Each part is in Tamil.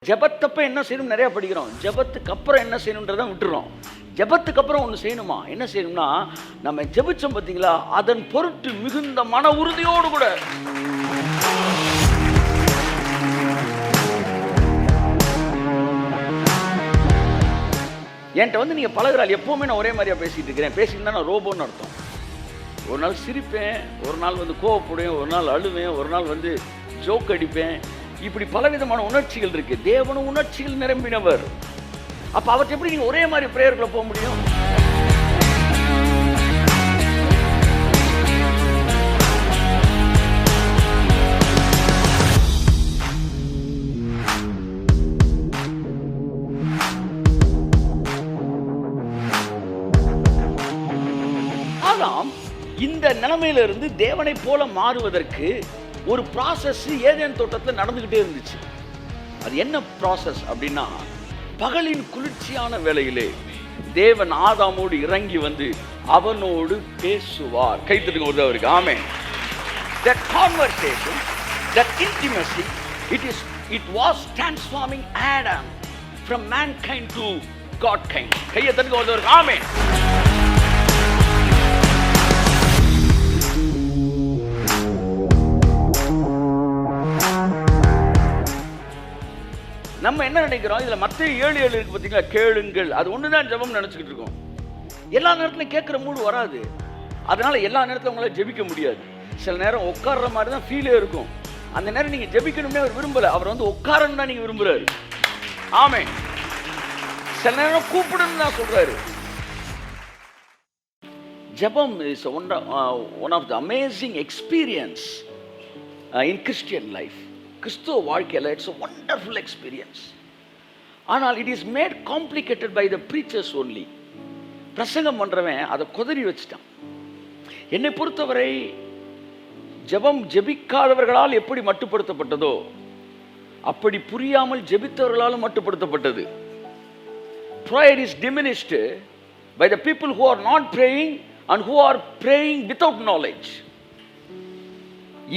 ஜெபத்தப்ப என்ன செய்யணும் நிறைய படிக்கிறோம். ஜெபத்துக்கு அப்புறம் என்ன செய்யணுன்றதை விட்டுறோம். ஜெபத்துக்கு அப்புறம் ஒன்று செய்யணுமா? என்ன செய்யணும்னா, நம்ம ஜெபிச்சோம் பார்த்தீங்களா, அதன் பொருட்டு மிகுந்த மன உறுதியோடு கூட என்கிட்ட வந்து நீங்கள் பழகுறாள். எப்போவுமே நான் ஒரே மாதிரியா பேசிகிட்டு இருக்கிறேன். பேசியிருந்தா நான் ரோபோன்னு அர்த்தம். ஒரு நாள் சிரிப்பேன், ஒரு நாள் வந்து கோவப்படுவேன், ஒரு நாள் அழுவேன், ஒரு நாள் வந்து ஜோக் அடிப்பேன். இப்படி பலவிதமான உணர்ச்சிகள் இருக்கு. தேவனும் உணர்ச்சிகள் நிரம்பினவர். அப்ப அவற்றை எப்படி நீங்க ஒரே மாதிரி பிரேயர்க்குள்ள போக முடியும்? ஆதாம் இந்த நிலைமையில இருந்து தேவனை போல மாறுவதற்கு ஒரு ப்ராசஸ் ஏதேன் தோட்டத்தில் நடந்துகிட்டே இருந்துச்சு. அது என்ன ப்ராசஸ் அப்படின்னா, பகலின் குளிர்ச்சியான வேளையிலே தேவன் ஆதாமோடு இறங்கி வந்து அவனோடு பேசுவார். கைத்தட்டுங்க ஒரு அவருக்கு. ஆமென். That conversation, that intimacy, it was transforming Adam from mankind to Godkind. கையை தட்டுங்க ஒரு அவருக்கு. ஆமென். நம்ம என்ன நினைக்கிறோம், இதுல மத்தேயு 7:7 இருக்கு பாத்தீங்களா, கேளுங்கள். அது ஒண்ணுதான் ஜெபம் நினைச்சுக்கிட்டு இருக்கோம். எல்லா நேரத்திலும் கேட்கிற மூடு வராது. அதனால எல்லா நேரத்திலும் உங்களால ஜெபிக்க முடியாது. சில நேரம் உட்கார்ற மாதிரி தான் ஃபீலே இருக்கும். அந்த நேரம் நீங்க ஜெபிக்கணும்னே அவர் விரும்பல. அவர் வந்து உட்காரன்னு தான் நீங்க விரும்புறாரு. ஆமென். சில நேரம் கூப்பிடுன்னு தான் சொல்றாரு. ஜெபம் is one of the amazing experience in Christian life. கிறிஸ்துவ வாழ்க்கையில் இட்ஸ் a wonderful experience. ஆனால் it is made complicated by the preachers only. பிரசங்கம் பண்றவன் அதை கொதறி வச்சுட்டான். என்னை பொறுத்தவரை ஜெபம் ஜெபிக்காதவர்களால் எப்படி மட்டுப்படுத்தப்பட்டதோ அப்படி புரியாமல் ஜெபித்தவர்களாலும் மட்டுப்படுத்தப்பட்டது. Prayer is diminished by the people who are not praying and who are praying without knowledge.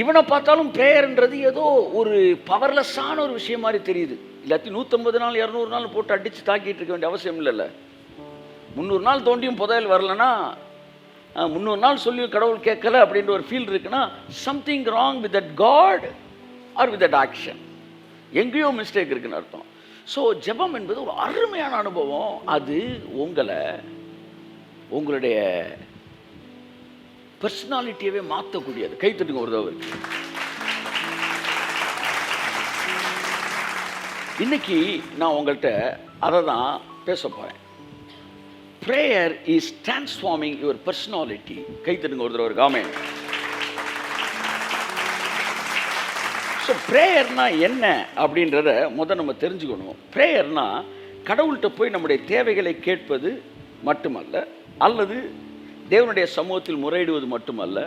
இவனை பார்த்தாலும் பிரேயர்ன்றது ஏதோ ஒரு பவர்லெஸ்ஸான ஒரு விஷயம் மாதிரி தெரியுது. எல்லாத்தையும் 150 நாள் 200 நாள் போட்டு அடித்து தாக்கிட்டு இருக்க வேண்டிய அவசியம் இல்லைல்ல. 300 நாள் தோண்டியும் புதையல் வரலன்னா, 300 நாள் சொல்லியும் கடவுள் கேட்கல அப்படின்ற ஒரு ஃபீல் இருக்குன்னா, something wrong with that God or with that action. எங்கேயோ மிஸ்டேக் இருக்குன்னு அர்த்தம். ஸோ ஜெபம் என்பது ஒரு அருமையான அனுபவம். அது உங்களுடைய பர்சனாலிட்டியவே மாற்றக்கூடியது. கைத்தட்டுங்க ஒரு தடவை. இன்னைக்கு நான் உங்கள்கிட்ட அதை தான் பேச போறேன். Prayer is transforming your personality. கைத்தட்டுங்க ஒரு தடவை. ஆமென். ஸோ ப்ரேயர்னா என்ன அப்படின்றத முதல் நம்ம தெரிஞ்சுக்கணும். ப்ரேயர்னா கடவுள்கிட்ட போய் நம்முடைய தேவைகளை கேட்பது மட்டுமல்ல, அல்லது தேவனுடைய சமூகத்தில் முறையிடுவது மட்டுமல்ல.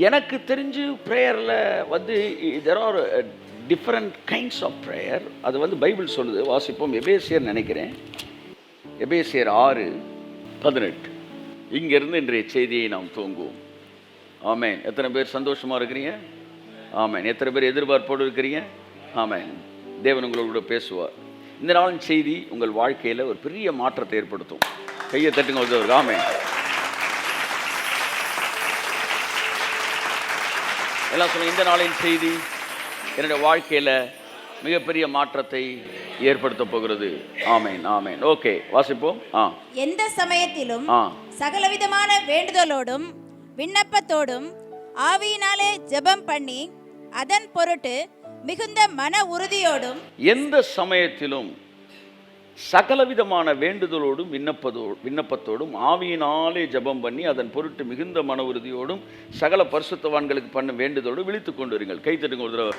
எனக்கு தெரிஞ்சு ப்ரேயரில் வந்து there are different kinds of prayer. அது வந்து பைபிள் சொல்லுது. வாசிப்போம். எபேசியர் நினைக்கிறேன், எபேசியர் 6:18. இங்கிருந்து இன்றைய செய்தியை நாம் துவங்குவோம். ஆமென். எத்தனை பேர் சந்தோஷமாக இருக்கிறீங்க? ஆமென். எத்தனை பேர் எதிர்பார்ப்போடு இருக்கிறீங்க? ஆமென். தேவன் உங்களோட பேசுவார். இந்த நாளின் செய்தி உங்கள் வாழ்க்கையில் ஒரு பெரிய மாற்றத்தை ஏற்படுத்தும். கையை தட்டுங்க ஒரு. ஆமென். எல்லாம் சொல்லுங்க, இந்த நாளின் செய்தி என்னுடைய வாழ்க்கையில் மிகப்பெரிய மாற்றத்தை ஏற்படுத்த போகிறது. ஆமென். ஆமென். ஓகே, வாசிப்போம். எந்த சமயத்திலும் சகலவிதமான வேண்டுதலோடும் விண்ணப்பத்தோடும் ஆவியினாலே ஜெபம் பண்ணி அதன் பொருட்டு மிகுந்த மன உறுதியோடும். எந்த சமயத்திலும் சகலவிதமான வேண்டுதலோடும் விண்ணப்பத்தோடும் ஆவியினாலே ஜெபம் பண்ணி அதன் பொருட்டு மிகுந்த மன உறுதியோடும் சகல பரிசுத்தவான்களுக்கு பண்ண வேண்டுதலோடு விழித்துக் கொண்டு வருங்கள். கைத்தட்டுங்க ஒரு தடவை.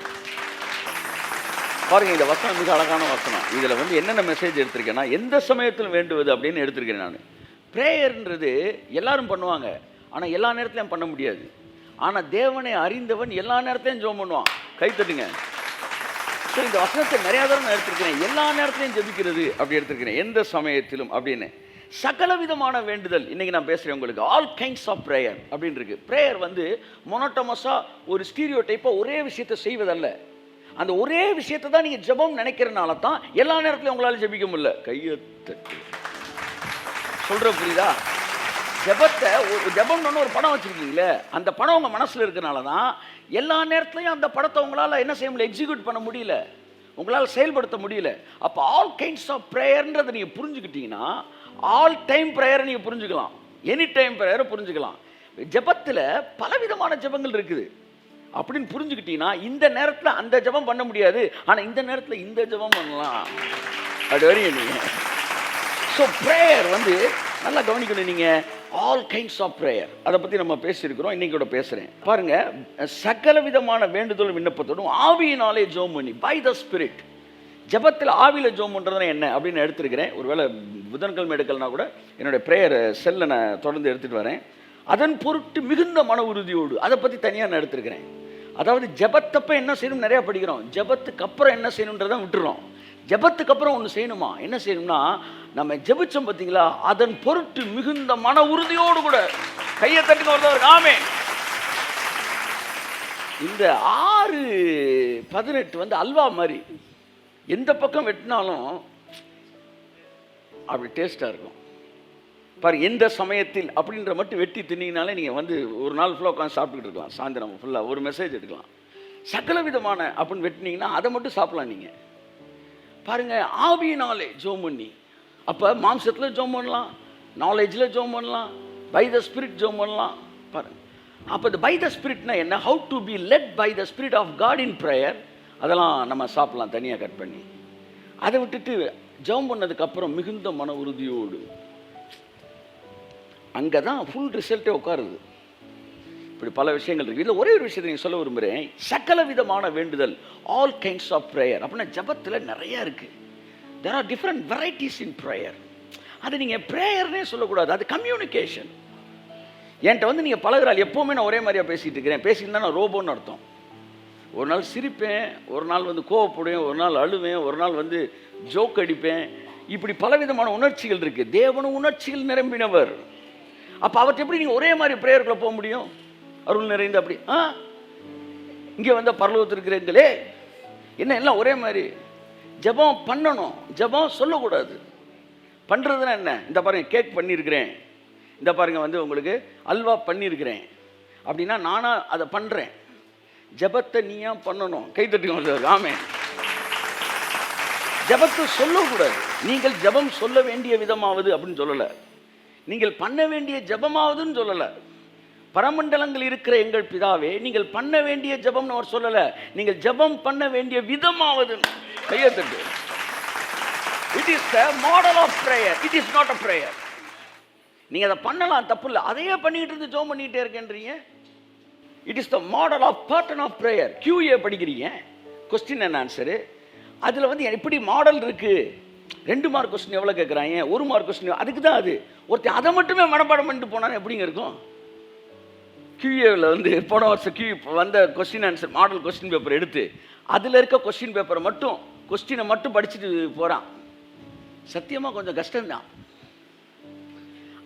பாருங்க, இந்த வசனம் மிக அழகான வசனம். இதுல வந்து என்னென்ன மெசேஜ் எடுத்திருக்கேன்னா, எந்த சமயத்திலும் வேண்டுவது அப்படின்னு எடுத்திருக்கேன் நான். பிரேயர்ன்றது எல்லாரும் பண்ணுவாங்க, ஆனா எல்லா நேரத்திலையும் பண்ண முடியாது. ஆனா தேவனை அறிந்தவன் எல்லா நேரத்திலையும் ஜெபம் பண்ணுவான். கைத்தட்டுங்க. இந்த வசனத்தை நிறைய தடவை நான் எடுத்திருக்கிறேன். எல்லா நேரத்திலையும் ஜெபிக்கிறது அப்படி எடுத்திருக்கிறேன். எந்த சமயத்திலும் அப்படின்னு சகல விதமான வேண்டுதல். இன்னைக்கு நான் பேசுறேன் உங்களுக்கு ஆல் கைண்ட்ஸ் ஆஃப் பிரேயர் அப்படின்னு இருக்கு. பிரேயர் வந்து மொனோட்டமஸா ஒரு ஸ்டீரியோ டைப்பா ஒரே விஷயத்தை செய்வதல்ல. அந்த ஒரே விஷயத்தை தான் நீங்கள் ஜெபம் நினைக்கிறனால தான் எல்லா நேரத்திலும் உங்களால் ஜெபிக்க முடியல. கையை தட்டு சொல்கிற புரியுதா? ஜெபத்தை ஜெபம்னு ஒரு படம் வச்சுருக்கீங்களே, அந்த படம் உங்கள் மனசில் இருக்கிறனால தான் எல்லா நேரத்துலையும் அந்த படத்தை உங்களால் என்ன செய்ய முடியல, எக்ஸிக்யூட் பண்ண முடியல, உங்களால் செயல்படுத்த முடியல. அப்போ ஆல் கைண்ட்ஸ் ஆஃப் ப்ரேயர்ன்றதை நீங்கள் புரிஞ்சுக்கிட்டீங்கன்னா ஆல் டைம் ப்ரேயரை நீங்கள் புரிஞ்சுக்கலாம், எனி டைம் ப்ரேயரை புரிஞ்சுக்கலாம். ஜெபத்தில் பலவிதமான ஜெபங்கள் இருக்குது அப்படின்னு புரிஞ்சுக்கிட்டீங்கன்னா இந்த நேரத்தில் அந்த ஜெபம் பண்ண முடியாது, ஆனால் இந்த நேரத்தில் இந்த ஜெபம் பண்ணலாம். அது வரையும் நீங்கள் ஸோ ப்ரேயர் வந்து நல்லா கவனிக்கணும். நீங்கள் ஆல் கைண்ட்ஸ் ஆஃப் ப்ரேயர் அதை பற்றி நம்ம பேசியிருக்கிறோம், இன்றைக்கி கூட பேசுகிறேன். பாருங்கள், சகல விதமான வேண்டுதல் விண்ணப்பத்தோடும் ஆவியினாலே ஜெபம் பண்ணி, பை த ஸ்பிரிட். ஜெபத்தில் ஆவியில் ஜெபம் பண்ணுறதுனா என்ன அப்படின்னு எடுத்துருக்கிறேன். ஒருவேளை புதன்கிழமை எடுக்கலனா கூட என்னுடைய ப்ரேயர் செல்லை நான் தொடர்ந்து எடுத்துகிட்டு வரேன். அதன் பொருட்டு மிகுந்த மன உறுதியோடு, அதை பற்றி தனியாக நான் எடுத்துருக்கிறேன். அதாவது ஜெபத்தப்போ என்ன செய்யணும் நிறையா படிக்கிறோம், ஜெபத்துக்கு அப்புறம் என்ன செய்யணுன்றதான் விட்டுறோம். ஜெபத்துக்கு அப்புறம் ஒன்று செய்யணுமா, என்ன செய்யணும்னா நம்ம ஜெபிச்சோம் பார்த்தீங்களா, அதன் பொருட்டு மிகுந்த மன உறுதியோடு கூட கையை தட்டுக்கு வந்தவர். ஆமென். இந்த 6:18 வந்து அல்வா மாதிரி, எந்த பக்கம் வெட்டினாலும் அப்படி டேஸ்ட்டாக இருக்கும் பாரு. எந்த சமயத்தில் அப்படின்ற மட்டும் வெட்டி தின்னீங்கனாலே நீங்கள் வந்து ஒரு நாள் ஃபுல்லாக உட்காந்து சாப்பிட்டுக்கிட்டு இருக்கலாம், சாயந்தரம் ஃபுல்லாக ஒரு மெசேஜ் எடுக்கலாம். சகல விதமான அப்படின்னு வெட்டினீங்கன்னா அதை மட்டும் சாப்பிடலாம் நீங்கள். பாருங்கள், ஆவியினாலே ஜெபம் பண்ணி, அப்போ மாம்சத்தில் ஜெபம் பண்ணலாம், நாலேஜில் ஜெபம் பண்ணலாம், பை த ஸ்பிரிட் ஜெபம் பண்ணலாம். பாருங்கள், அப்போ இந்த பை த ஸ்பிரிட்னா என்ன, how to be led by the spirit of God in prayer, அதெல்லாம் நம்ம சாப்பிடலாம் தனியாக கட் பண்ணி. அதை விட்டுட்டு ஜெபம் பண்ணதுக்கப்புறம் மிகுந்த மன உறுதியோடு, அங்கே தான் ஃபுல் ரிசல்ட்டே உட்காருது. இப்படி பல விஷயங்கள் இருக்குது. இதில் ஒரே ஒரு விஷயத்தை நீங்கள் சொல்ல விரும்புகிறேன், சகல விதமான வேண்டுதல், ஆல் கைண்ட்ஸ் ஆஃப் ப்ரேயர் அப்படின்னா ஜபத்தில் நிறையா இருக்குது. There are different varieties in prayer. அது நீங்கள் ப்ரேயர்னே சொல்லக்கூடாது, அது கம்யூனிகேஷன். என்கிட்ட வந்து நீங்கள் பழகுறாள், எப்போவுமே நான் ஒரே மாதிரியாக பேசிகிட்டு இருக்கிறேன், பேசியிருந்தா நான் ரோபோன்னு அர்த்தம். ஒரு நாள் சிரிப்பேன், ஒரு நாள் வந்து கோவப்படுவேன், ஒரு நாள் அழுவேன், ஒரு நாள் வந்து ஜோக் அடிப்பேன். இப்படி பலவிதமான உணர்ச்சிகள் இருக்குது. தேவனும் உணர்ச்சிகள் நிரம்பினவர். அப்போ அவர்கிட்ட எப்படி நீங்கள் ஒரே மாதிரி ப்ரேயருக்குள்ளே போக முடியும், அருள் நிறைந்த அப்படி இங்கே வந்த பரலோகத்தில் இருக்கிறீங்களே என்ன எல்லாம் ஒரே மாதிரி. ஜெபம் பண்ணணும், ஜெபம் சொல்லக்கூடாது. பண்ணுறதுன்னா என்ன, இந்த பாருங்கள் கேக் பண்ணியிருக்கிறேன், இந்த பாருங்கள் வந்து உங்களுக்கு அல்வா பண்ணியிருக்கிறேன் அப்படின்னா நானாக அதை பண்ணுறேன். ஜெபத்தை நீயா பண்ணணும். கைத்தட்டி ஆமென். ஜெபத்தை சொல்லக்கூடாது. நீங்கள் ஜெபம் சொல்ல வேண்டிய விதமாவது அப்படின்னு சொல்லலை, நீங்கள் பண்ண வேண்டிய ஜெபமாவதுன்னு சொல்லலை. பரமண்டலங்கள் இருக்கிற எங்கள் பிதாவே, நீங்கள் பண்ண வேண்டிய ஜெபம்னு அவர் சொல்லலை, நீங்கள் ஜெபம் பண்ண வேண்டிய விதமாவது. கையை தட்டு. It is the model of prayer, it is not a prayer. நீங்கள் அதை பண்ணலாம், தப்பு இல்லை, அதையே பண்ணிக்கிட்டு இருந்து ஜெபம் பண்ணிக்கிட்டே இருக்கேன்றீங்க. It is the model of pattern of prayer. QA படிக்கிறீங்க, கொஸ்டின் அண்ட் ஆன்சரு. அதில் வந்து எப்படி மாடல் இருக்குது, 2 மார்க் கொஸ்டின் எவ்வளோ கேட்குறாங்க, 1 மார்க் கொஸ்டின், அதுக்கு தான் அது. ஒருத்தர் அதை மட்டுமே மனப்பாடம் பண்ணிட்டு போனாலும் எப்படிங்க இருக்கும். QAவில் வந்து போன வருஷம் வந்த question answer model question paper எடுத்து அதில் இருக்க கொஸ்டின் பேப்பரை மட்டும் கொஸ்டினை மட்டும் படிச்சுட்டு போகிறான். சத்தியமாக கொஞ்சம் கஷ்டம்தான்.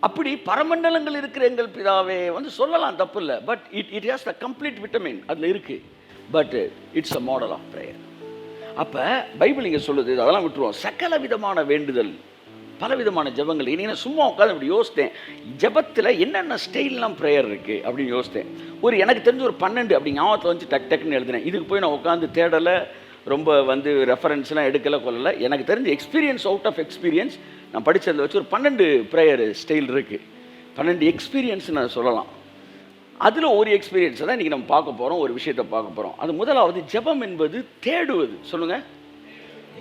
அப்படி பரமண்டலங்கள் இருக்கிற எங்கள் பிதாவே வந்து சொல்லலாம், தப்பு இல்லை. But it has the complete vitamin அதில் இருக்குது. But it's a model of prayer. அப்போ பைபிள் இங்கே சொல்லுது, அதெல்லாம் விட்டுருவோம். சகல விதமான வேண்டுதல், பல விதமான ஜெபங்கள். இனி நான் சும்மா உட்காந்து இப்படி யோசித்தேன், ஜெபத்தில் என்னென்ன ஸ்டைல்லாம் ப்ரேயர் இருக்குது அப்படின்னு யோசித்தேன். எனக்கு தெரிஞ்ச ஒரு 12 அப்படி ஞாபகத்தில் வந்து டக்குன்னு எழுதினேன். இதுக்கு போய் நான் உட்காந்து தேடலை, ரொம்ப வந்து ரெஃபரன்ஸ்லாம் எடுக்கலை கொள்ளலை. எனக்கு தெரிஞ்ச எக்ஸ்பீரியன்ஸ், அவுட் ஆஃப் எக்ஸ்பீரியன்ஸ் நான் படித்ததில் வச்சு ஒரு 12 ப்ரேயர் ஸ்டைல் இருக்குது. 12 எக்ஸ்பீரியன்ஸ் நான் சொல்லலாம். அதில் ஒரு எக்ஸ்பீரியன்ஸை தான் இன்றைக்கி நம்ம பார்க்க போகிறோம், ஒரு விஷயத்தை பார்க்க போகிறோம். அது முதலாவது, ஜெபம் என்பது தேடுவது. சொல்லுங்கள்,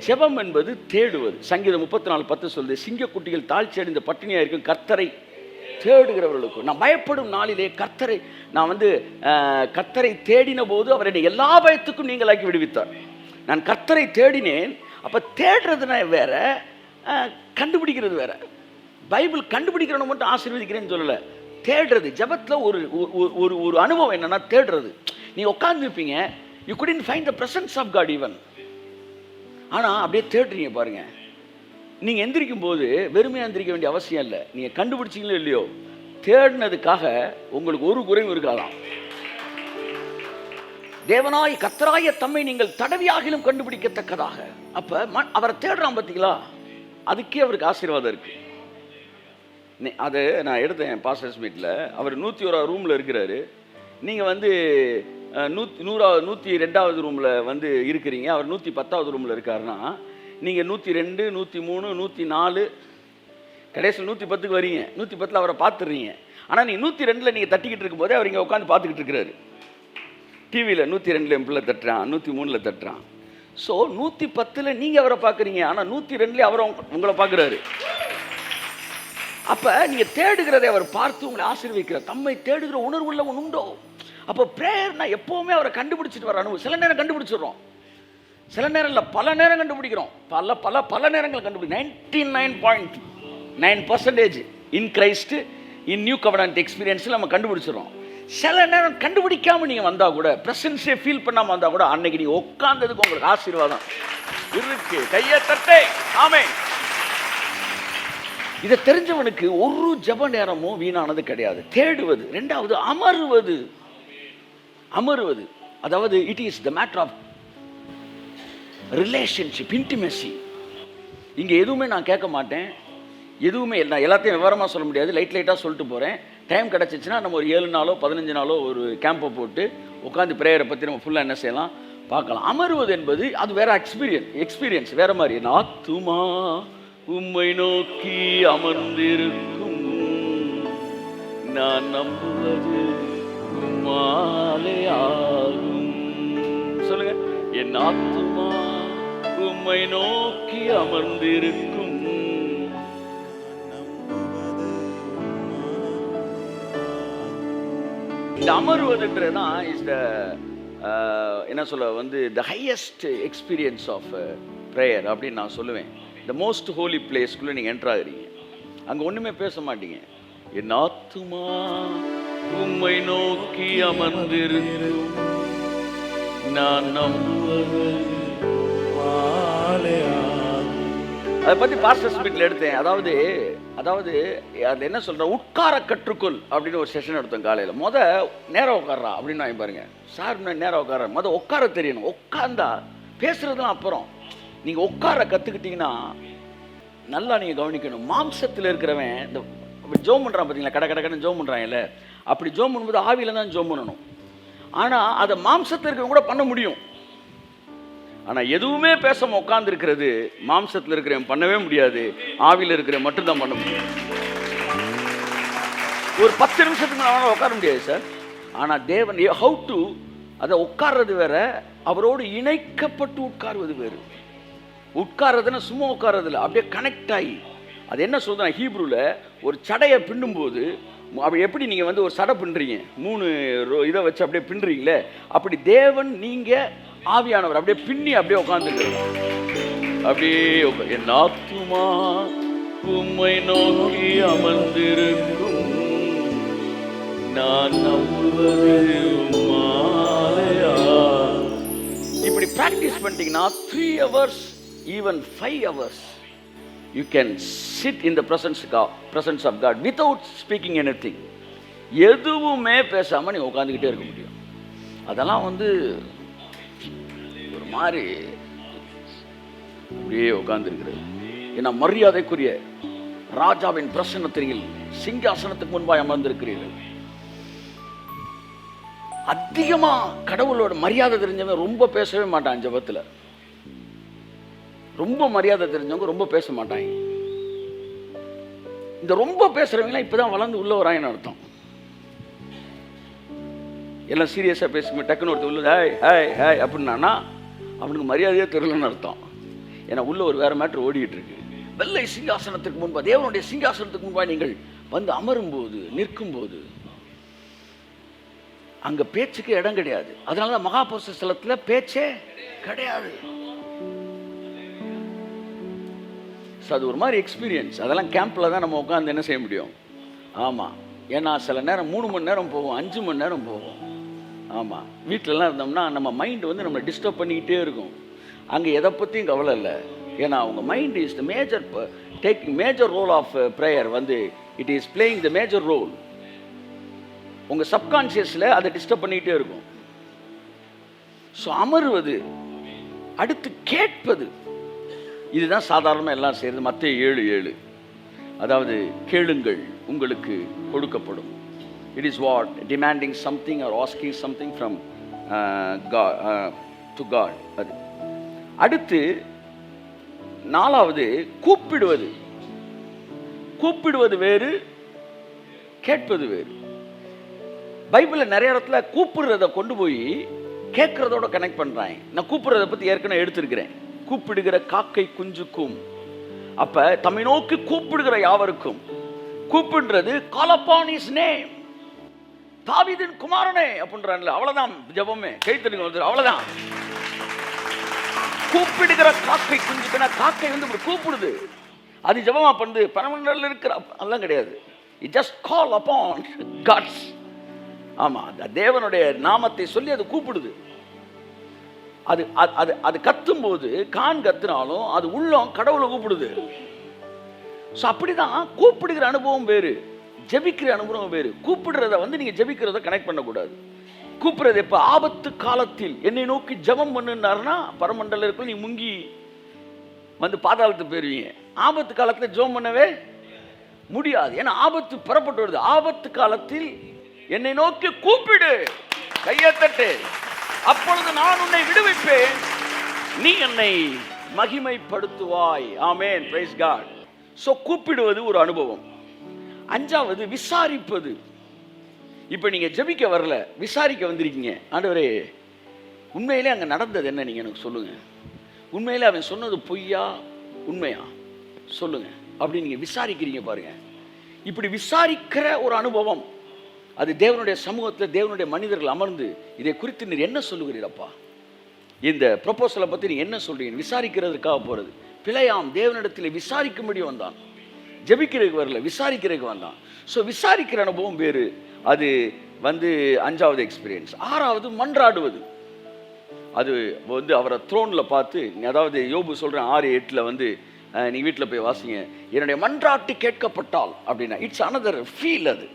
ஜெபம் என்பது தேடுவது. சங்கீதம் 34:10 சொல்லுது, சிங்கக்குட்டிகள் தாழ்ச்சி அடைந்த பட்டினியாக இருக்கும் கர்த்தரை தேடுகிறவர்களுக்கு. நான் பயப்படும் நாளிலே கர்த்தரை, நான் வந்து கர்த்தரை தேடின போது அவர் என்னை எல்லா பயத்துக்கும் நீங்களாக்கி விடுவித்தார். நான் கர்த்தரை தேடினேன். அப்போ தேடுறதுனா வேற, கண்டுபிடிக்கிறது வேற. பைபிள் கண்டுபிடிக்கிறவனை மட்டும் ஆசீர்வதிக்கிறேன்னு சொல்லலை, தேடுறது. ஜெபத்தில் ஒரு ஒரு அனுபவம் என்னன்னா தேடுறது. நீ உட்காந்துருப்பீங்க, you couldn't find the presence of God even. ஆனால் அப்படியே தேடுறீங்க பாருங்க. நீங்கள் எந்திரிக்கும் போது வெறுமையாக எந்திரிக்க வேண்டிய அவசியம் இல்லை. நீங்கள் கண்டுபிடிச்சிங்களோ இல்லையோ, தேடினதுக்காக உங்களுக்கு ஒரு குறையும் இருக்காதான். தேவனாய் கர்த்தராய தம்மை நீங்கள் தடவியாகிலும் கண்டுபிடிக்கத்தக்கதாக. அப்ப அவரை தேடுறான் பார்த்தீங்களா, அதுக்கே அவருக்கு ஆசீர்வாதம் இருக்கு. அது நான் எடுத்தேன் பாஸ்டர்ஸ் மீட்டில். அவர் 101 ரூமில் இருக்கிறாரு. நீங்கள் வந்து 102வது ரூமில் வந்து இருக்கிறீங்க. அவர் 110வது ரூமில் இருக்காருன்னா நீங்கள் 102, 103, 104, கடைசியில் 110க்கு வரீங்க. 110ல் அவரை பார்த்துடுறீங்க. ஆனால் நீங்கள் 102ல் நீங்கள் தட்டிக்கிட்டு இருக்கும்போதே அவர் இங்கே உட்காந்து பார்த்துக்கிட்டு இருக்கிறாரு. டிவியில் 102ல் என் பிள்ளை தட்டுறான், 103ல் தட்டுறான். ஸோ 110ல் நீங்கள் அவரை பார்க்குறீங்க, ஆனால் 102லேயே அவரை உங்களை பார்க்குறாரு. அப்போ நீங்கள் தேடுகிறதை அவர் பார்த்து உங்களை ஆசீர்வதிக்கிறார். தம்மை தேடுகிற உணர்வுள்ளவன் உண்டோ. அப்போ ப்ரேயர்னா எப்போவுமே அவரை கண்டுபிடிச்சிட்டு வர அனுபவம். சில நேரம் கண்டுபிடிச்சிடுறோம், சில நேரம் இல்லை, பல நேரம் கண்டுபிடிக்கிறோம். பல நேரங்கள் கண்டுபிடிக்கிறோம். 99.9% இன் கிரைஸ்ட் இன் நியூ கவர்னன்ட் எக்ஸ்பீரியன்ஸில் நம்ம கண்டுபிடிச்சிடுறோம். சில நேரம் கண்டுபிடிக்காமல் நீங்கள் வந்தால் கூட, ப்ரெசன்ஸே ஃபீல் பண்ணாமல் வந்தால் கூட, அன்னைக்கு நீங்கள் உட்கார்ந்ததுக்கு உங்களுக்கு ஆசீர்வாதம் இருக்கு. கையை தட்டே ஆமென். இதை தெரிஞ்சவனுக்கு ஒரு ஜெப நேரமும் வீணானது கிடையாது. தேடுவது. ரெண்டாவது அமருவது. அதாவது it is the matter of relationship, intimacy. இங்கே எதுவுமே நான் கேட்க மாட்டேன், எதுவுமே நான் எல்லாத்தையும் விவரமாக சொல்ல முடியாது, லைட்டாக சொல்லிட்டு போகிறேன். டைம் கிடச்சிச்சின்னா நம்ம ஒரு 7 நாளோ 15 நாளோ ஒரு கேம்பை போட்டு உட்காந்து ப்ரேயரை பற்றி நம்ம ஃபுல்லாக என்ன செய்யலாம் பார்க்கலாம். அமருவது என்பது அது வேற எக்ஸ்பீரியன்ஸ் வேற மாதிரி. ஆத்துமா உம்மை நோக்கி அமர்ந்திருக்கும், நான் நம்புவது உம்மாலே ஆகும். சொல்லுங்க, என் ஆத்துமா உம்மை நோக்கி அமர்ந்திருக்கும். இந்த அமர்வதுன்றதுதான் இஸ் த என்ன சொல்ல வந்து the highest experience of prayer அப்படின்னு நான் சொல்லுவேன். த மோஸ்ட் ஹோலி பிளேஸ்க்குள்ளே நீங்கள் என்ட்ரு ஆகுறீங்க. அங்கே ஒன்றுமே பேச மாட்டீங்க. என் ஆத்துமா உம்மை நோக்கி அமர்ந்திருக்கும், நான் நம்புவது. அதை பற்றி பாஸ்டர்ஸ் மீட்டில் எடுத்தேன். அதாவது அது என்ன சொல்கிறேன், உட்கார கற்றுக்கொள் அப்படின்னு ஒரு செஷன் எடுத்தோம் காலையில். நேரம் உட்கார்றா அப்படின்னு நான் பாருங்க, சார் நேரம் உட்கார உட்கார தெரியணும். உட்கார்ந்தா பேசுறதுலாம் அப்புறம். நீங்கள் உட்கார கற்றுக்கிட்டீங்கன்னா நல்லா நீங்கள் கவனிக்கணும். மாம்சத்தில் இருக்கிறவன் இந்த ஜோம் பண்ணுறான் பார்த்தீங்களா, கடன்னு ஜோம் பண்ணுறான் இல்லை, அப்படி ஜோம் பண்ணும்போது ஆவியில் தான் ஜோம் பண்ணணும். ஆனால் அதை மாம்சத்தில் இருக்கிறவங்க கூட பண்ண முடியும். ஆனால் எதுவுமே பேசாமல் உட்கார்ந்துருக்கிறது மாம்சத்தில் இருக்கிறவன் பண்ணவே முடியாது, ஆவியில் இருக்கிறவன் மட்டும்தான் பண்ண முடியும். ஒரு 10 நிமிஷத்துக்கு அவனால் உட்கார முடியாது சார். ஆனால் தேவன் ஹவு டு அதை உட்கார்றது வேற, அவரோடு இணைக்கப்பட்டு உட்கார்வது வேறு. உட்கார்றதுன்னா சும்மா உட்கார்றது இல்லை, அப்படியே கனெக்ட் ஆகி. அது என்ன சொல்றேன், ஹீப்ரூவில் ஒரு சடையை பின்னும்போது அப்படி எப்படி நீங்கள் வந்து ஒரு சடை பின்னுறீங்க, 3 இதை வச்சு அப்படியே பின்னுறீங்களே, அப்படி தேவன் நீங்கள் ஆவியானவர் அப்படியே பின்னி அப்படியே உட்காந்துக்கிறது. அப்படியே என் ஆத்துமா உம்மை நோக்கி அமர்ந்திருக்கும், நான் நம்புவது உம்மாலேயா. இப்படி பிராக்டிஸ் பண்ணிட்டீங்கன்னா 3 hours, even 5 hours, you can sit in the presence of God without speaking anything. எதுவுமே பேசாமல் நீ உட்காந்துக்கிட்டே இருக்க முடியும். அதெல்லாம் வந்து ஒரு மாதிரி அப்படியே உட்கார்ந்துருக்கிறது. ஏன்னா மரியாதைக்குரிய ராஜாவின் பிரசன்னத்தில் சிங்காசனத்துக்கு முன்பாய் அமர்ந்திருக்கிறீர்கள். அதிகமா கடவுளோட மரியாதை தெரிஞ்சவன் ரொம்ப பேசவே மாட்டான் ஜெபத்தில். ரொம்ப மரியாதை தெரிஞ்சவங்க ரொம்ப பேச மாட்டாங்க. இந்த ரொம்ப பேசுறவங்களாம் இப்பதான் வளர்ந்து உள்ள வராங்கன்னு அர்த்தம். எல்லாம் சீரியஸா பேசுமே, டக்குன்னு ஒருத்தர் உள்ள ஹாய் ஹாய் ஹாய் அப்படின்னா அவனுக்கு மரியாதையே தெரியலன்னு அர்த்தம். ஏன்னா உள்ள ஒரு வேற மேட்டர் ஓடிக்கிட்டு இருக்கு. வெள்ளை சிங்காசனத்துக்கு முன்பா, தேவனுடைய சிங்காசனத்துக்கு முன்பா நீங்கள் வந்து அமரும் போது, நிற்கும் போது அங்க பேச்சுக்கு இடம் கிடையாது. அதனாலதான் மகாபரிசுத்த ஸ்தலத்துல பேச்சே கிடையாது. அது ஒரு மாதிரி எக்ஸ்பீரியன்ஸ். அதெல்லாம் கேம்பில் தான் நம்ம உட்காந்து என்ன செய்ய முடியும். ஆமாம், ஏன்னா சில நேரம் 3 மணி நேரம் போவோம், 5 மணி நேரம் போவோம். ஆமாம், வீட்டிலலாம் இருந்தோம்னா நம்ம மைண்டு வந்து நம்மளை டிஸ்டர்ப் பண்ணிக்கிட்டே இருக்கும். அங்கே எதை பற்றியும் கவலை இல்லை. ஏன்னா அவங்க mind is the major role of prayer. வந்து it is playing the major role. உங்கள் சப்கான்ஷியஸில் அதை டிஸ்டர்ப் பண்ணிக்கிட்டே இருக்கும். ஸோ அமருவது, அடுத்து கேட்பது. இதுதான் சாதாரணமாக எல்லாம் செய்கிறது. மத்தேயு 7:7, அதாவது கேளுங்கள் உங்களுக்கு கொடுக்கப்படும். It is what demanding something or asking something from to God. அது அடுத்து 4வது கூப்பிடுவது. கூப்பிடுவது வேறு, கேட்பது வேறு. பைபிளில் நிறைய இடத்துல கூப்பிடுறத கொண்டு போய் கேட்கறதோட கனெக்ட் பண்றாங்க. நான் கூப்பிடுறத பத்தி ஏற்கனவே எடுத்திருக்கிறேன். கூப்பிடுகிற காக்கை குஞ்சுக்கும், அப்ப தம்மை நோக்கி கூப்பிடுகிற யாவருக்கும். கூப்பிடுறது கால் அப்பான் ஹிஸ் நேம், தாவீதின் குமாரனே அப்படின்றான்ல, அவ்வளவுதான் ஜெபமே. கைத்தறிங்க வந்து அவ்வளவுதான். கூப்பிடுகிற காக்கை குஞ்சுக்குன்னா காக்கை வந்து இப்படி கூப்பிடுது, அது ஜெபமா பண்ணுது. பரமண்டல இருக்கிற அதெல்லாம் கிடையாது. It just call upon God's. ஆமா, தேவனுடைய நாமத்தை சொல்லி அது கூப்பிடுது. அது அது அது கத்தும் போது கான் கத்துனாலும் அது உள்ளம் கடவுளை கூப்பிடுது. ஸோ அப்படிதான் கூப்பிடுகிற அனுபவம் வேறு, ஜெபிக்கிற அனுபவம் வேறு. கூப்பிடுறத வந்து நீங்க ஜெபிக்கிறத கனெக்ட் பண்ணக்கூடாது. கூப்பிடுறது எப்ப? ஆபத்து காலத்தில் என்னை நோக்கி ஜெபம் பண்ணுனாருன்னா பரமண்டல இருக்கும், நீ முங்கி வந்து பாதாளத்துக்கு போயிருவீங்க. ஆபத்து காலத்துல ஜெபம் பண்ணவே முடியாது, ஏன்னா ஆபத்து புறப்பட்டு வருது. ஆபத்து காலத்தில் என்னை நோக்கி கூப்பிடு, கையை தட்டு, அப்பொழுது நான் உன்னை விடுவிப்பேன், நீ என்னை மகிமைப்படுத்துவாய். ஆமென், பிரைஸ் காட். சோ கூப்பிடுவது ஒரு அனுபவம். 5வது விசாரிப்பது. இப்ப நீங்க ஜெபிக்க வரல, விசாரிக்க வந்திருக்கீங்க. ஆண்டவரே, உண்மையிலே அங்க நடந்தது என்ன, நீங்க எனக்கு சொல்லுங்க. உண்மையிலே அவன் சொன்னது பொய்யா உண்மையா சொல்லுங்க அப்படின்னு நீங்க விசாரிக்கிறீங்க பாருங்க. இப்படி விசாரிக்கிற ஒரு அனுபவம், அது தேவனுடைய சமூகத்தில் தேவனுடைய மனிதர்கள் அமர்ந்து இதை குறித்து நீர் என்ன சொல்லுகிறீரப்பா, இந்த ப்ரொபோசலை பற்றி நீ என்ன சொல்றீங்க, விசாரிக்கிறதுக்காக போறது. பிழையாம் தேவனிடத்தில் விசாரிக்கும்படி வந்தான், ஜெபிக்கிறதுக்கு வரல, விசாரிக்கிறதுக்கு வந்தான். ஸோ விசாரிக்கிற அனுபவம் வேறு. அது வந்து 5வது எக்ஸ்பீரியன்ஸ். 6வது மன்றாடுவது. அது வந்து அவரை த்ரோனில் பார்த்து, அதாவது யோபு சொல்கிறேன் 6:8 வந்து நீ வீட்டில் போய் வாசிங்க, என்னுடைய மன்றாட்டு கேட்கப்பட்டால் அப்படின்னா இட்ஸ் அனதர் ஃபீல். அது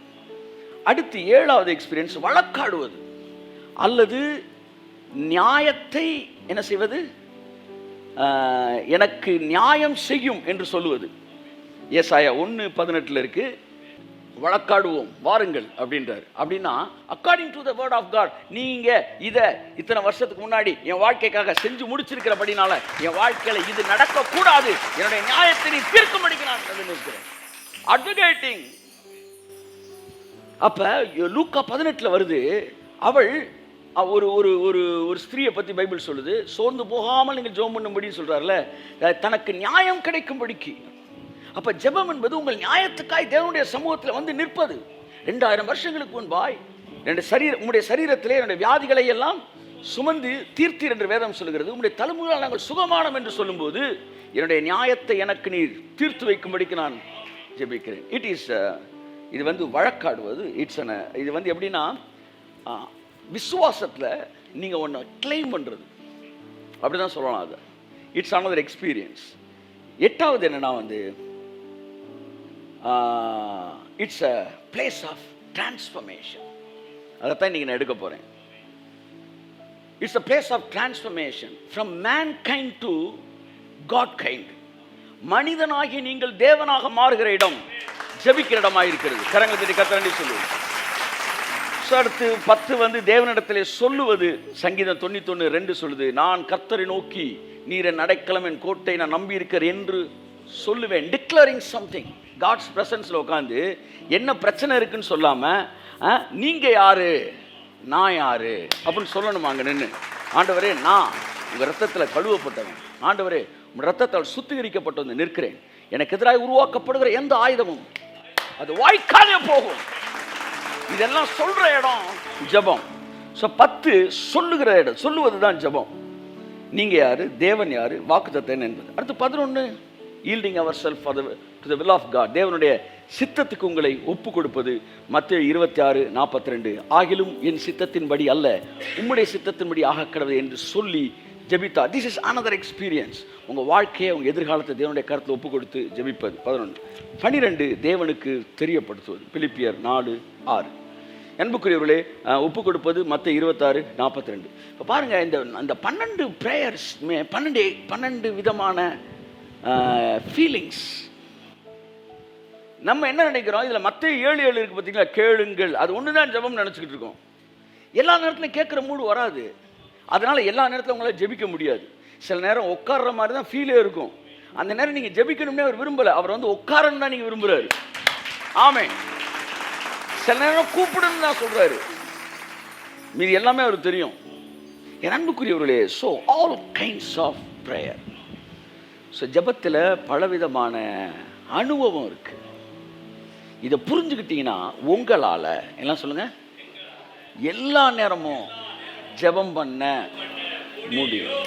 அடுத்து 7வது எக்ஸ்பீரியன்ஸ் வழக்காடுவது, அல்லது நியாயத்தை என்ன செய்வது, எனக்கு நியாயம் செய்யும் என்று சொல்லுவது. ஏசாயா 1:18 இருக்கு, வழக்காடுவோம் வாருங்கள் அப்படின்றார். அப்படின்னா according to the word of God, நீங்க இதை இத்தனை வருஷத்துக்கு முன்னாடி என் வாழ்க்கைக்காக செஞ்சு முடிச்சிருக்கிறபடினால என் வாழ்க்கையில இது நடக்க கூடாது, என்னுடைய நியாயத்தை நீ தீர்க்கும்படிக்கு நான் இருக்கிறேன். அட்வொகேட்டிங். அப்ப லூக்கா 18 வருது, அவள் ஒரு ஒரு ஒரு ஒரு ஸ்திரியை பத்தி பைபிள் சொல்லுது, சோர்ந்து போகாமல் நீங்கள் ஜெபம் பண்ணும்படி சொல்றாருல, தனக்கு நியாயம் கிடைக்கும்படிக்கு. அப்ப ஜெபம் என்பது உங்கள் நியாயத்துக்காய் தேவனுடைய சமூகத்தில் வந்து நிற்பது. 2000 வருஷங்களுக்கு முன்பாய் உங்களுடைய சரீரத்திலே என்னுடைய வியாதிகளை எல்லாம் சுமந்து தீர்த்தீர் என்று வேதம் சொல்லுகிறது. உங்களுடைய தலைமுறையால் நாங்கள் சுகமானம் என்று சொல்லும்போது என்னுடைய நியாயத்தை எனக்கு நீர் தீர்த்து வைக்கும்படிக்கு நான் ஜெபிக்கிறேன். இட் இஸ் இது வந்து வழக்காடுவது. இது வந்து எப்படின்னா, விசுவாசத்தில் நீங்கள் ஒன்று கிளைம் பண்ணுறது, அப்படி தான் சொல்லலாம். அது இட்ஸ் அனதர் எக்ஸ்பீரியன்ஸ். 8வது என்னன்னா வந்து it's a place of transformation. அதைத்தான் இன்னைக்கு நான் எடுக்க போகிறேன். It's a place of transformation from man kind to god kind. மனிதனாகி நீங்கள் தேவனாக மாறுகிற இடம் ஜெபிக்கிற இடமாக இருக்கிறது. கரங்களை தட்டி கர்த்தரை சொல்லுவது. அடுத்து 10 வந்து தேவனிடத்திலே சொல்லுவது. சங்கீதம் 91:2 சொல்லுது, நான் கர்த்தரை நோக்கி நீர் என் அடைக்கலம் என் கோட்டை நான் நம்பி இருக்கிறேன் என்று சொல்லுவேன். Declaring something. காட்ஸ் பிரசன்ஸ்ல உட்காந்து என்ன பிரச்சனை இருக்குன்னு சொல்லாம, நீங்க யாரு நான் யாரு அப்படின்னு சொல்லணுமா அங்க நின்று. ஆண்டவரே, நான் உங்க ரத்தத்தில் கழுவப்பட்டவன், ஆண்டவரே உங்க ரத்தத்தால் சுத்திகரிக்கப்பட்டு வந்து நிற்கிறேன், எனக்கு எதிராக உருவாக்கப்படுகிற எந்த ஆயுதமும் அது வாய்க்காதே போகும். இதெல்லாம் சொல்ற இடம் ஜெபம். 10 சொல்லுகிற இடம், சொல்லுவது தான் ஜெபம். நீங்க யாரு, தேவன் யாரு, வாக்குத்தத்தம் என்பது. அடுத்து 11 yielding ourselves to the will of God. தேவனுடைய சித்தத்துக்கு உங்களை ஒப்பு கொடுப்பது. மத்தேயு 26:42 ஆகிலும் என் சித்தத்தின்படி அல்ல உம்முடைய சித்தத்தின்படி ஆக கடவுள் என்று சொல்லி ஜெபித்தா. This is another experience. உங்க வாழ்க்கையை உங்க எதிர்காலத்தை தேவனுடைய கருத்தில் ஒப்பு கொடுத்து ஜெபிப்பது. 11 12 தேவனுக்கு தெரியப்படுத்துவது. பிலிப்பியர் 4:6 அன்புக்குரியவர்களே, ஒப்பு கொடுப்பது மத்த 26:42. இப்போ பாருங்கள், அந்த 12 ப்ரேயர்ஸ் 12 விதமான ஃபீலிங்ஸ். நம்ம என்ன நினைக்கிறோம், இதில் மத்த 7:7 இருக்குது பார்த்தீங்களா, கேளுங்கள், அது ஒன்று தான் ஜெபம் நினச்சிக்கிட்டு இருக்கோம். எல்லா நேரத்துலையும் கேட்குற மூடு வராது. அதனால் எல்லா நேரத்தில் உங்களால் ஜெபிக்க முடியாது. சில நேரம் உட்கார்ற மாதிரி தான் ஃபீலே இருக்கும். அந்த நேரம் நீங்கள் ஜெபிக்கணும்னே அவர் விரும்பலை, அவர் வந்து உட்காரன்னு தான் நீங்கள் விரும்புகிறாரு. ஆமென். சில நேரம் கூப்பிடுன்னு தான் சொல்கிறாரு, மீது எல்லாமே அவருக்கு தெரியும். என் அன்புக்குரியவர்களே, so all kinds of prayer. So ஜெபத்தில் பலவிதமான அனுபவம் இருக்குது. இதை புரிஞ்சுக்கிட்டீங்கன்னா உங்களால் எல்லாம் சொல்லுங்கள், எல்லா நேரமும் ஜெபம் பண்ண முடியும்.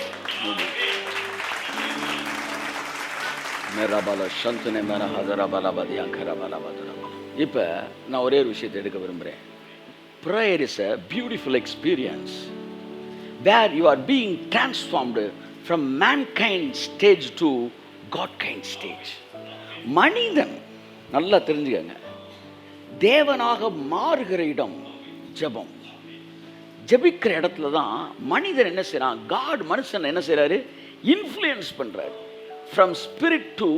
இப்போ நான் ஒரே ஒரு விஷயத்தை எடுக்க விரும்புகிறேன். Prayer is a beautiful experience where you are being transformed from mankind stage to Godkind stage. மனிதன், நல்லா தெரிஞ்சுக்கங்க, தேவனாக மாறுகிற இடம் ஜெபம். ஜெபிக்கிற இடத்துல தான் மனிதன் என்ன செய்யறான், காட் மனுஷன் என்ன செய்யறாரு, இன்ஃப்ளூயன்ஸ் பண்றாரு. From spirit to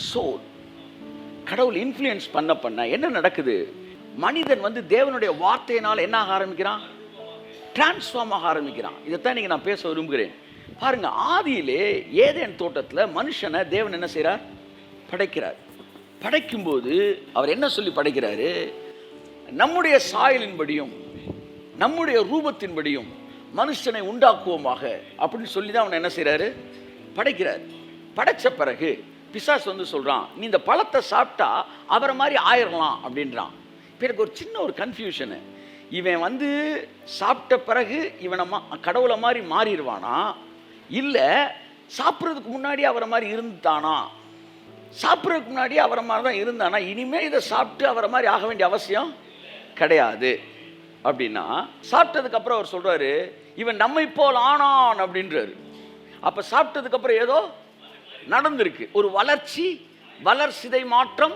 soul. கடவுள் இன்ஃப்ளூயன்ஸ் பண்ண என்ன நடக்குது, மனிதன் வந்து தேவனுடைய வார்த்தையினால் என்ன ஆக ஆரம்பிக்கிறான், டிரான்ஸ்ஃபார்ம் ஆக ஆரம்பிக்கிறான். இதைத்தான் நீங்கள் நான் பேச விரும்புகிறேன். பாருங்க, ஆதியிலே ஏதேன் தோட்டத்தில் மனுஷனை தேவன் என்ன செய்கிறார், படைக்கிறார். படைக்கும்போது அவர் என்ன சொல்லி படைக்கிறாரு, நம்முடைய சாயலின்படியும் நம்முடைய ரூபத்தின்படியும் மனுஷனை உண்டாக்குவோமாக அப்படின்னு சொல்லி தான் அவனை என்ன செய்கிறாரு, படைக்கிறார். படைச்ச பிறகு பிசாசு வந்து சொல்கிறான், நீ இந்த பழத்தை சாப்பிட்டா அவரை மாதிரி ஆயிரலாம் அப்படின்றான். இப்போ எனக்கு ஒரு சின்ன ஒரு கன்ஃபியூஷனு, இவன் வந்து சாப்பிட்ட பிறகு இவனை கடவுளை மாதிரி மாறிடுவானா, இல்லை சாப்பிட்றதுக்கு முன்னாடி அவரை மாதிரி இருந்தானா, சாப்பிட்றதுக்கு முன்னாடி அவரை மாதிரி தான் இருந்தானா, இனிமேல் இதை சாப்பிட்டு அவரை மாதிரி ஆக வேண்டிய அவசியம் கிடையாது அப்படின்னா, சாப்பிட்டதுக்கப்புறம் அவர் சொல்கிறாரு, இவன் நம்மை போல் ஆனான் அப்படின்றாரு. அப்போ சாப்பிட்டதுக்கப்புறம் ஏதோ நடந்திருக்கு, ஒரு வளர்சிதை மாற்றம்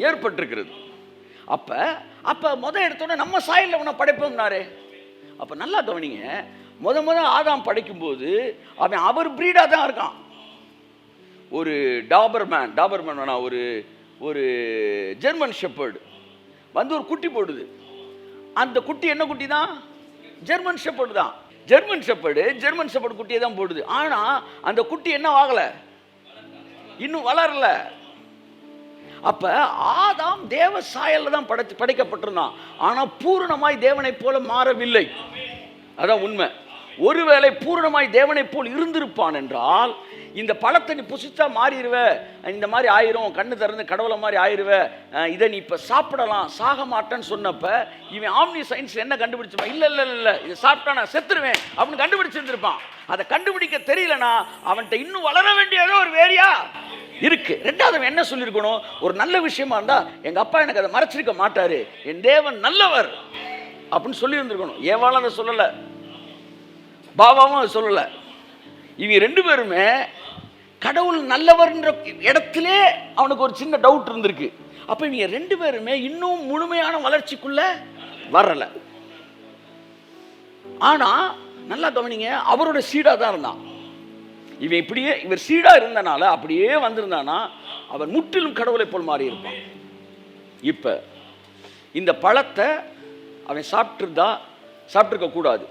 ஏற்பட்டிருக்கிறது. அப்போ எடுத்தோடனே நம்ம சாயலில் உன்னை படைப்போம்னாரு. அப்போ நல்லா கவனிங்க, ஆதாம் படைக்கும்போது அவன் அவர் பிரீடாக தான் இருக்கான். ஒரு டாபர்மேன் ஒரு ஜெர்மன் ஷெப்பர்டு வந்து ஒரு குட்டி போடுது. அந்த குட்டி என்ன குட்டி தான், ஜெர்மன் ஷெப்பர்டு தான். ஜெர்மன் ஷெப்பர்டு குட்டியை தான் போடுது. ஆனால் அந்த குட்டி என்ன ஆகலை, இன்னும் வளரல. அப்ப ஆதாம் தேவ சாயல்ல தான் படைக்கப்பட்டிருந்தான். ஆனா பூரணமாய் தேவனை போல மாறவில்லை. அதான் உண்மை. ஒருவேளை பூரணமாய் தேவனை போல் இருந்திருப்பான் என்றால், இந்த பழத்தை நீ புசிச்சா மாறிடுவ, இந்த மாதிரி ஆயிரும், கண்ணு திறந்து கடவுளை மாதிரி ஆயிடுவ, இதை நீ இப்போ சாப்பிடலாம், சாக மாட்டேன்னு சொன்னப்ப இவன் ஆம்னி சயின்ஸ் என்ன கண்டுபிடிச்சிருப்பான், இல்லை இதை சாப்பிட்டா நான் செத்துருவேன் அப்படின்னு கண்டுபிடிச்சிருந்திருப்பான். அதை கண்டுபிடிக்க தெரியலனா அவன்கிட்ட இன்னும் வளர வேண்டியதோ ஒரு வேறியா இருக்கு. ரெண்டாவது அவன் என்ன சொல்லியிருக்கணும், ஒரு நல்ல விஷயமா இருந்தா எங்க அப்பா எனக்கு அதை மறைச்சிருக்க மாட்டாரு, என் தேவன் நல்லவர் அப்படின்னு சொல்லி இருந்திருக்கணும். ஏவாளும் அதை சொல்லலை, பாபாவும் அதை சொல்லலை. இவங்க ரெண்டு பேருமே கடவுள் நல்லவர்ன்ற இடத்திலே அவனுக்கு ஒரு சின்ன டவுட் இருந்திருக்கு. அப்ப இவங்க ரெண்டு பேருமே இன்னும் முழுமையான வளர்ச்சிக்குள்ள வரல. ஆனா நல்லா கவனிங்க, அவரோட சீடா தான் இருந்தான். இவர் சீடா இருந்தனால அப்படியே வந்திருந்தானா அவன் முற்றிலும் கடவுளை போல் மாறி இருப்பான். இப்ப இந்த பழத்தை அவன் சாப்பிட்டிருக்க கூடாது.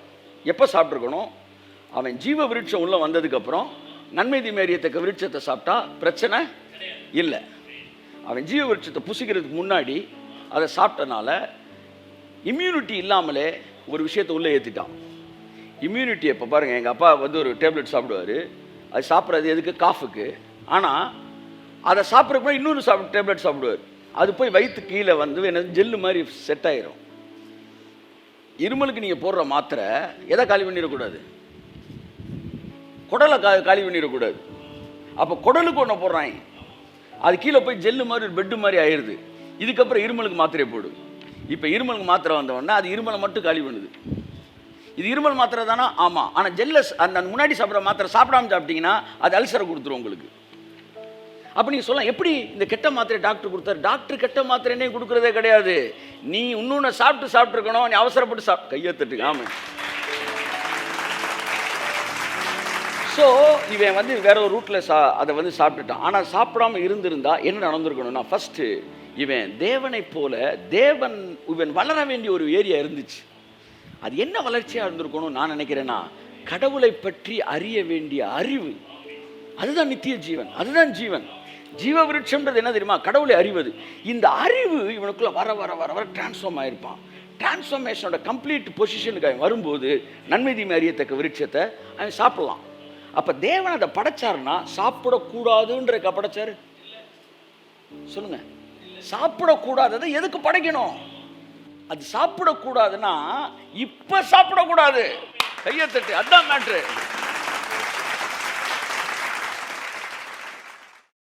எப்போ சாப்பிட்ருக்கணும், அவன் ஜீவ விருட்சம் உள்ள வந்ததுக்கப்புறம் நன்மை தீமை அறியத்தக்க விருட்சத்தை சாப்பிட்டா பிரச்சனை இல்லை. அவன் ஜீவ விருட்சத்தை புசிக்கிறதுக்கு முன்னாடி அதை சாப்பிட்டனால இம்யூனிட்டி இல்லாமலே ஒரு விஷயத்தை உள்ளே ஏற்றிட்டான். இம்யூனிட்டி இப்போ பாருங்கள், எங்கள் அப்பா வந்து ஒரு டேப்லெட் சாப்பிடுவார், அது சாப்பிட்றது எதுக்கு, காஃபுக்கு. ஆனால் அதை சாப்பிட்றப்ப இன்னொரு டேப்லெட் சாப்பிடுவார், அது போய் வயிற்று கீழே வந்து என்ன ஜெல்லு மாதிரி செட் ஆயிரும். இருமலுக்கு நீங்கள் போடுற மாத்திரை எதை காலி பண்ணிடக்கூடாது, குடலை காலி பண்ணிடக்கூடாது. அப்போ குடலுக்கு ஒன்று போடுறாங்க, அது கீழே போய் ஜெல்லு மாதிரி ஒரு பெட்டு மாதிரி ஆயிடுது. இதுக்கப்புறம் இருமலுக்கு மாத்திரையை போடு. இப்போ இருமலுக்கு மாத்திரை வந்தவொடனே அது இருமலை மட்டும் காலி பண்ணுது. இது இருமல் மாத்திரை தானா? ஆமாம். ஆனால் ஜெல்லஸ் அந்த முன்னாடி சாப்பிட்ற மாத்திரை சாப்பிடாம சாப்பிட்டீங்கன்னா அது அல்சரை கொடுத்துரும் உங்களுக்கு. அப்போ நீங்கள் சொல்லலாம், எப்படி இந்த கெட்ட மாத்திரை டாக்டர் கொடுத்தாரு? டாக்டர் கெட்ட மாத்திரைனே கொடுக்குறதே கிடையாது. நீ இன்னொன்று சாப்பிட்டுருக்கணும், நீ அவசரப்பட்டு கையை தட்டுங்க. ஆமாம். ஸோ இவன் வந்து வேற ஒரு ரூட்டில் அதை வந்து சாப்பிட்டுட்டான். ஆனால் சாப்பிடாம இருந்திருந்தா என்ன நடந்திருக்கணும்னா, ஃபஸ்ட்டு இவன் தேவனை போல இவன் வளர வேண்டிய ஒரு ஏரியா இருந்துச்சு. அது என்ன வளர்ச்சியாக இருந்திருக்கணும் நான் நினைக்கிறேன்னா, கடவுளை பற்றி அறிய வேண்டிய அறிவு. அதுதான் நித்திய ஜீவன், அதுதான் ஜீவன். ஜீவ விருட்சம்ன்றது என்ன தெரியுமா? கடவுளை அறிவது. இந்த அறிவு இவனுக்குள்ள வர வர வர வர டிரான்ஸ்ஃபார்ம் ஆயிருப்பான். டிரான்ஸ்ஃபார்மேஷனோட கம்ப்ளீட் பொசிஷனுக்கு அவன் வரும்போது நன்மை தீமை அறியத்தக்க விருட்சத்தை அவன் சாப்பிடலாம். அப்போ தேவன் அதை படைச்சாருன்னா சாப்பிடக்கூடாதுன்ற படைச்சாரு? சொல்லுங்க. சாப்பிடக்கூடாததை எதுக்கு படைக்கணும்? அது சாப்பிடக்கூடாதுன்னா இப்ப சாப்பிடக்கூடாது. கையை தட்டு, அதான் மேட்ரு.